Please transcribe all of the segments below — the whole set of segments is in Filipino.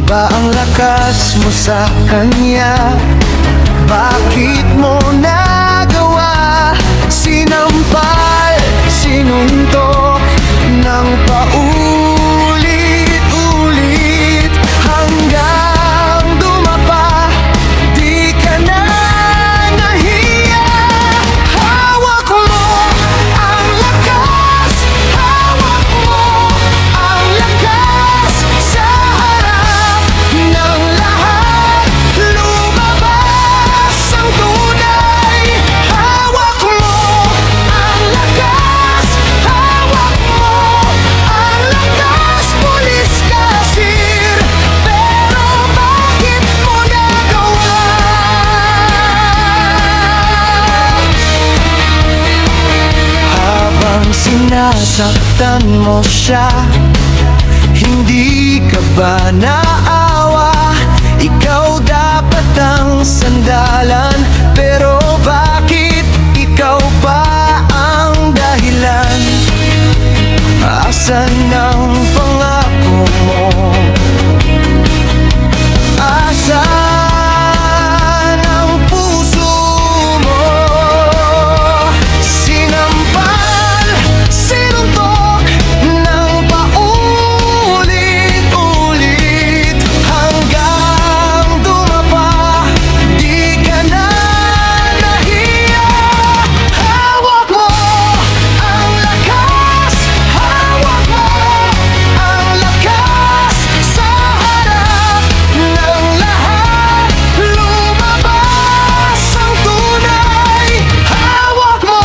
ba ang lakas mo sa kanya? Bakit mo nagawa? Sinampal, sinuntok ng paulit-ulit hanggang dumapa, di ka na nahiya. Hawak mo ang lakas, hawak mo ang lakas. Sa harap ng lahat, lumabas ang tunay. Hawak mo ang lakas, hawak mo ang lakas. Pulis kasir, pero bakit mo nagawa? Habang sinasaktan mo siya, hindi ka ba naawa? Ikaw dapat ang sandalan, pero bakit ikaw pa ang dahilan? Asan ang pangako mo? Asan ang puso mo? Sinampal, sinuntok ng paulit-ulit hanggang dumapa, di ka na nahiya. Hawak mo ang lakas, hawak mo ang lakas. Sa harap ng lahat, lumabas ang tunay. Hawak mo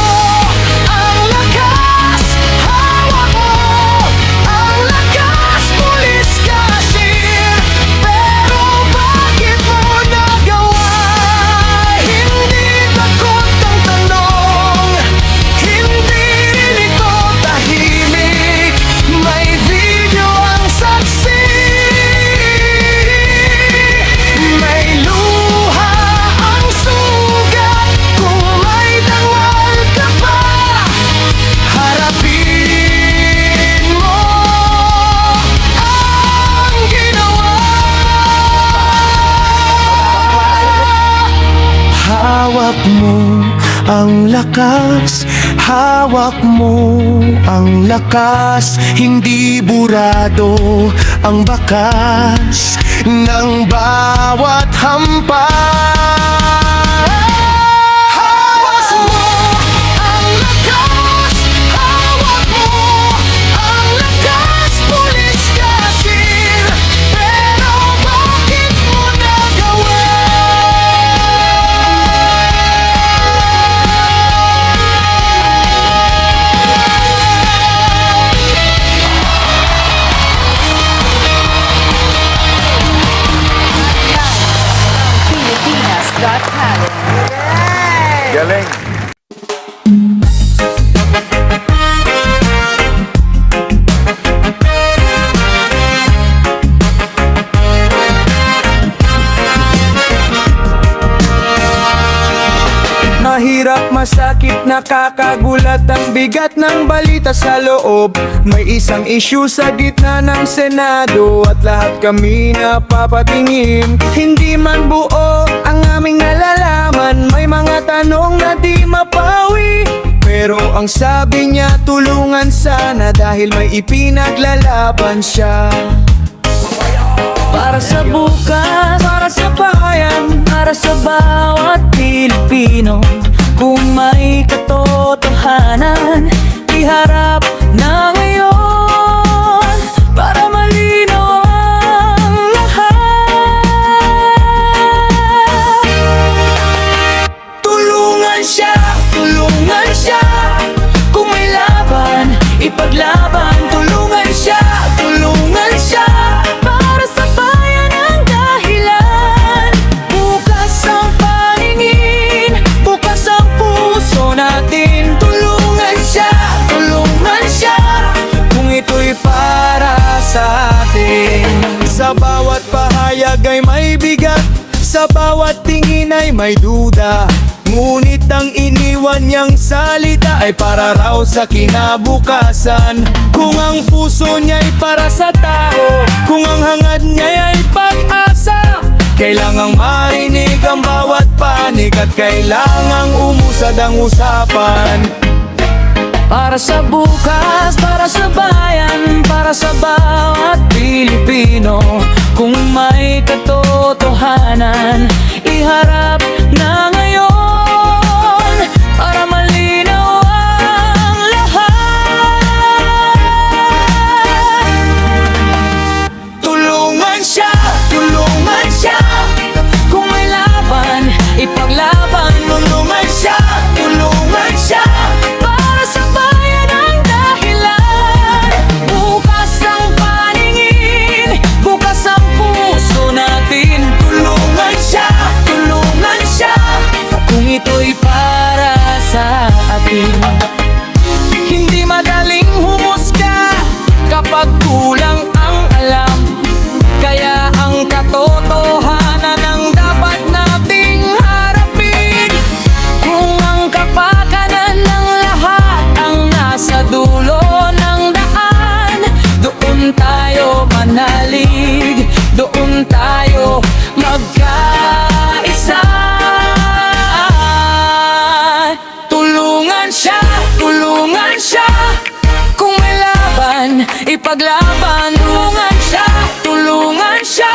ang lakas, hawak mo ang lakas. Pulis kasir, pero bakit mo nagawa? Hindi takot ang tanong, hindi rin ito tahimik. May video ang saksi, may luha ang sugat. Kung may dangal ka pa, harapin mo ang ginawa. Hawak mo ang lakas, hawak mo ang lakas. Hindi burado ang bakas ng bawat hampas. Hawak mo ang lakas, hawak mo ang lakas. Pulis kasir, pero bakit mo nagawa? Pilipinas Got Talent. Galing. Mahirap, masakit, nakakagulat ang bigat ng balita sa loob. May isang issue sa gitna ng Senado at lahat kami napapatingin. Hindi man buo ang aming nalalaman, may mga tanong na di mapawi. Pero ang sabi niya, tulungan sana dahil may ipinaglalaban siya. Para sa bukas, para sa bayan, para sa bawat Pilipino. Kung may katotohanan, iharap na ngayon para malinaw ang lahat. Tulungan siya, tulungan siya. Kung may laban, ipaglaban. Tulungan siya, tulungan siya. Para sa bayan ang dahilan. Bukas ang paningin, bukas ang puso natin. Tulungan siya, tulungan siya. Kung ito'y para sa atin. Sa bawat pahayag ay may bigat, sa bawat tingin ay may duda. Ngunit ang iniwan niyang salita ay para raw sa kinabukasan. Kung ang puso niya'y para sa tao, kung ang hangad niya'y ay pag Kailangang marinig ang bawat panig at kailangang umusad ang usapan. Para sa bukas, para sa bayan, para sa bawat Pilipino. Kung may katotohanan, iharap na ngayon para malinaw ang lahat. Tulungan siya, kung may laban, ipaglaban. Tulungan siya, para sa bayan ang dahilan. Bukas ang paningin, bukas ang puso natin. Tulungan siya, kung ito'y para sa atin. Hindi madaling humusga kapag kulang ang alam. Kaya ang katotohanan ang dapat nating harapin. Kung ang kapakanan ng lahat ang nasa dulo ng daan, doon tayo manalig, doon tayo magkaisa. Tulungan siya, kung may laban, ipaglaban. Tulungan siya,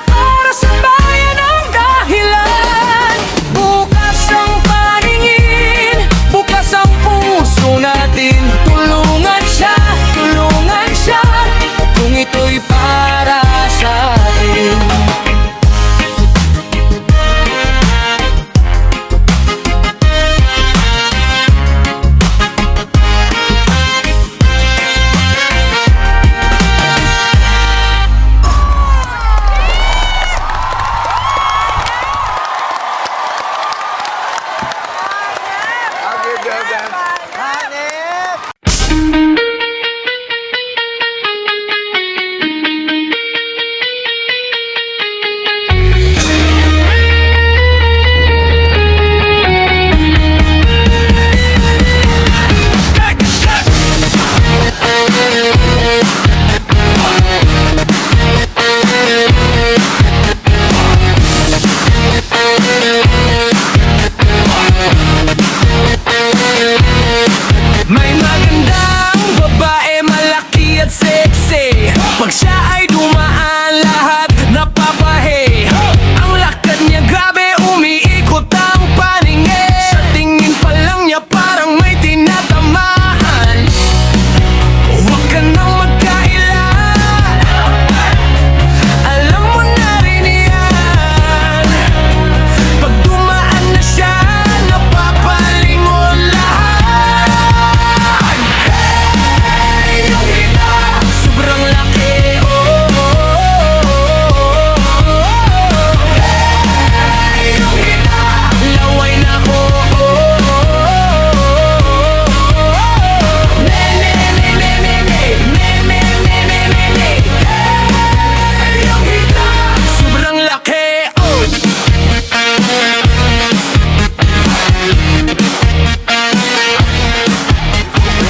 para sa bayan ang dahilan. Bukas ang paningin, bukas ang puso natin. Tulungan siya, kung ito'y para sa atin. I'll give them. Hanip! May magandang babae, malaki at sexy. Pag siya ay dumaan, lahat napapahe. Ang lakad niya grabe, umiikot ang paningin. Sa tingin pa lang niya parang may tinatamaan. Huwag ka nang magkaila, alam mo na rin yan. Pag dumaan na siya, napapalingon lahat. Hey, yung hita, sobrang laki, oh, oh, oh, oh. Hey, yung hita, laway na ko, oh, oh, oh. Ne, ne, ne, ne, ne, ne, ne, ne, ne, ne, ne, ne. Hey, yung hita, sobrang laki, oh.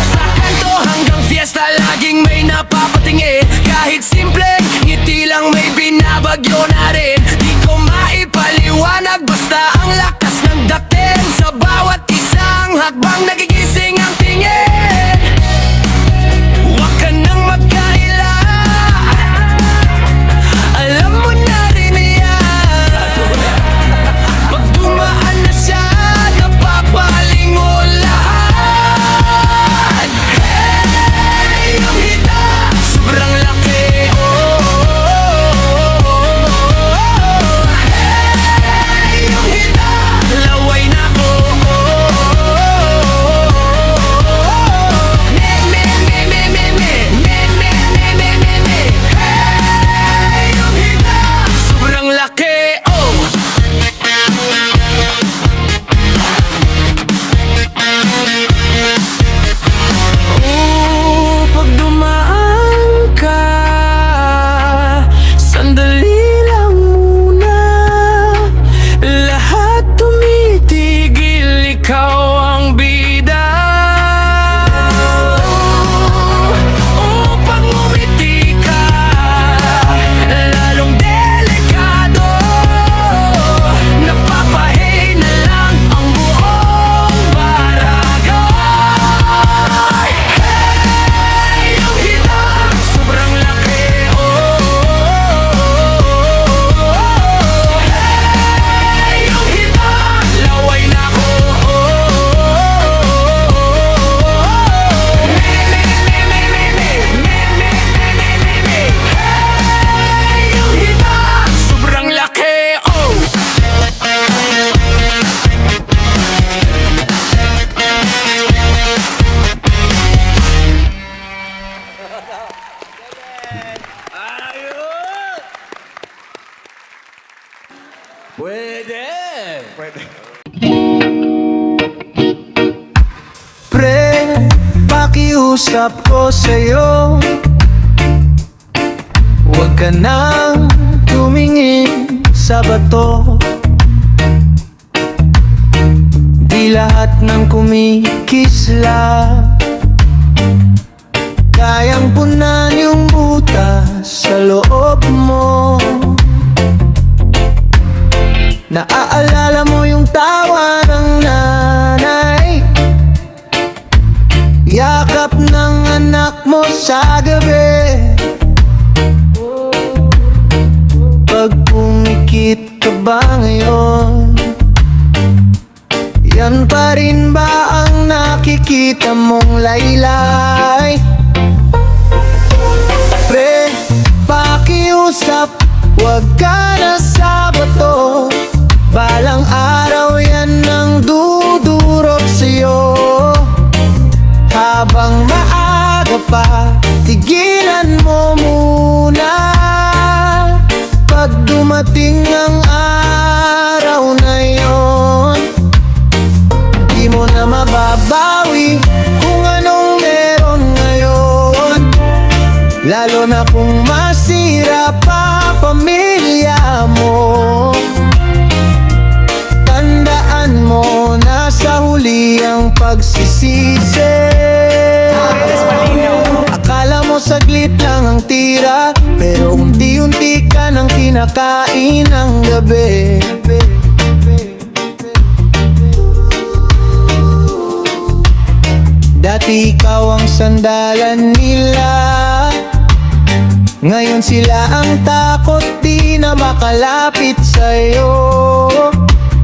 Sa kanto hanggang fiesta, laging may napapatingin. Kahit simpleng ngiti lang may binabagyo na rin. Di ko maipaliwanag, basta ang lakas ng dating. Sa bawat isang hakbang nagigising ang tingin. Huwag ka nang magkaila, alam mo na rin yan. Pag dumaan na siya, napapalingon lahat. Hey, yung hita, sobrang laki, oh, oh, oh, oh, oh. Hey, yung hita, laway na ko, oh, oh, oh, oh. Pre, pakiusap ko sa'yo, huwag ka nang tumingin sa bato. Di lahat ng kumikislap kayang punan yung butas sa loob mo. Naaalala mo yung tawa ng nanay, yakap ng anak mo sa gabi. Pag pumikit ka ba ngayon, yan pa rin ba ang nakikita mong laylay? Pre, pakiusap, huwag ka na sa bato. Balang araw yan ang dudurog sa'yo. Habang maaga pa, tigilan mo muna. Pag dumating ang araw na yon, di mo na mababawi kung anong meron ngayon. Lalo na kung masira pa pamilya mo. Tandaan mo, nasa huli ang pagsisisi. Akala mo saglit lang ang tira, pero unti-unti ka nang kinakain ng gabi. Dati ikaw ang sandalan nila, ngayon sila ang takot, di na makalapit sa'yo.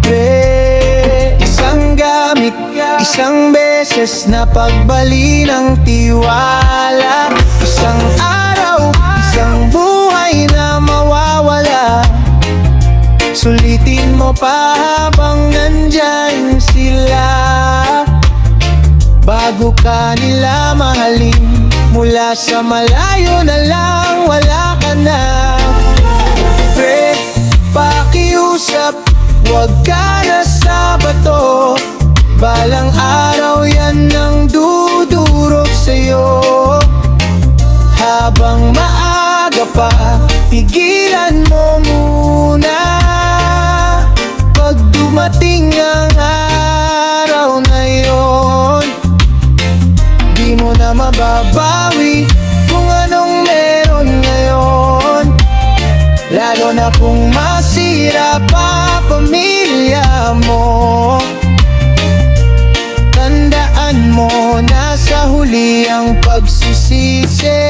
Pre, isang gamit, isang beses na pagbali ng tiwala. Isang araw, isang buhay na mawawala. Sulitin mo pa habang nandyan sila, bago ka nila mahalin. Mula sa malayo na lang, wala ka na. Pre, pakiusap, huwag ka na sa bato. Balang araw yan ang dudurog sa'yo. Habang maaga pa, pigilan mo muna. Pag dumating ang araw na yon, di mo na mababawi kung anong meron ngayon. Lalo na kung masira pa pamilya mo. Tandaan mo, nasa huli ang pagsisisi.